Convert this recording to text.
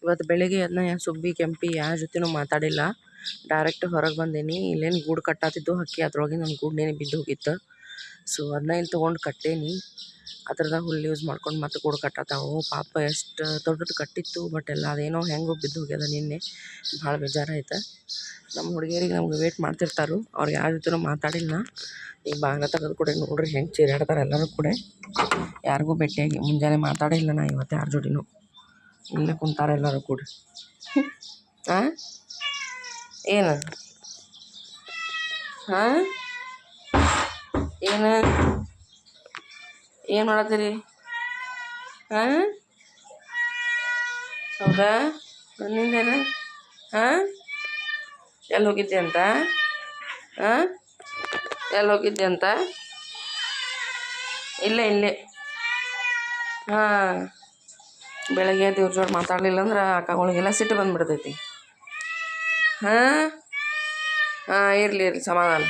ಇವತ್ತು ಬೆಳಿಗ್ಗೆ ಅದನ್ನ ಸುಬ್ಬಿ ಕೆಂಪಿ ಯಾರ ಜೊತೆನೂ ಮಾತಾಡಿಲ್ಲ. ಡೈರೆಕ್ಟ್ ಹೊರಗೆ ಬಂದೇನಿ. ಇಲ್ಲೇನು ಗೂಡು ಕಟ್ಟಾತಿದ್ದು ಹಕ್ಕಿ ಅದ್ರೊಳಗೆ ನನ್ನ ಗೂಡ್ನೇನೆ ಬಿದ್ದು ಹೋಗಿತ್ತು. ಸೊ ಅದನ್ನ ಇಲ್ಲಿ ತೊಗೊಂಡು ಕಟ್ಟೇನಿ. ಅದ್ರದಾಗ ಹುಲ್ಲು ಯೂಸ್ ಮಾಡ್ಕೊಂಡು ಮತ್ತೆ ಗೂಡು ಕಟ್ಟಾತಾವು. ಪಾಪ ಎಷ್ಟು ದೊಡ್ಡದು ಕಟ್ಟಿತ್ತು, ಬಟ್ ಎಲ್ಲ ಅದೇನೋ ಹೆಂಗೋ ಬಿದ್ದು ಹೋಗ್ಯದ ನಿನ್ನೆ. ಭಾಳ ಬೇಜಾರಾಯ್ತು. ನಮ್ಮ ಹುಡುಗಿಯರಿಗೆ ನಮ್ಗೆ ವೇಟ್ ಮಾಡ್ತಿರ್ತಾರು. ಅವ್ರಿಗೆ ಯಾರ ಜೊತೆನೂ ಮಾತಾಡಿಲ್ಲ. ಈಗ ಬಾಗಿಲ ತೆಗೆದು ಕೂಡ ನೋಡ್ರಿ ಹೆಂಗೆ ಚೀರಾಡ್ತಾರೆ ಎಲ್ಲರೂ ಕೂಡ. ಯಾರಿಗೂ ಭೇಟಿಯಾಗಿ ಮುಂಜಾನೆ ಮಾತಾಡಿಲ್ಲ ನಾ ಇವತ್ತು ಯಾರ ಜೋಡಿನೂ. ಇಲ್ಲೇ ಕುಂತಾರೆ ಎಲ್ಲರೂ ಕೂಡ. ಹಾಂ ಏನು ಹಾಂ ಏನು ಏನು ಮಾಡತ್ತೀರಿ? ಹಾಂ ಹೌದಾ, ನಿಂದೇನು? ಹಾಂ ಎಲ್ಲಿ ಹೋಗಿದ್ದೆ ಅಂತ? ಹಾಂ ಎಲ್ಲಿ ಹೋಗಿದ್ದೆ ಅಂತ? ಇಲ್ಲೇ ಹಾಂ, ಬೆಳಗ್ಗೆ ದೇವ್ರ ಜೋಡಿ ಮಾತಾಡಲಿಲ್ಲ ಅಂದ್ರೆ ಅಕ್ಕಗಳಿಗೆಲ್ಲ ಸಿಟ್ಟು ಬಂದುಬಿಡ್ತೈತಿ. ಹಾಂ ಹಾಂ, ಇರಲಿ ಸಮಾಧಾನ.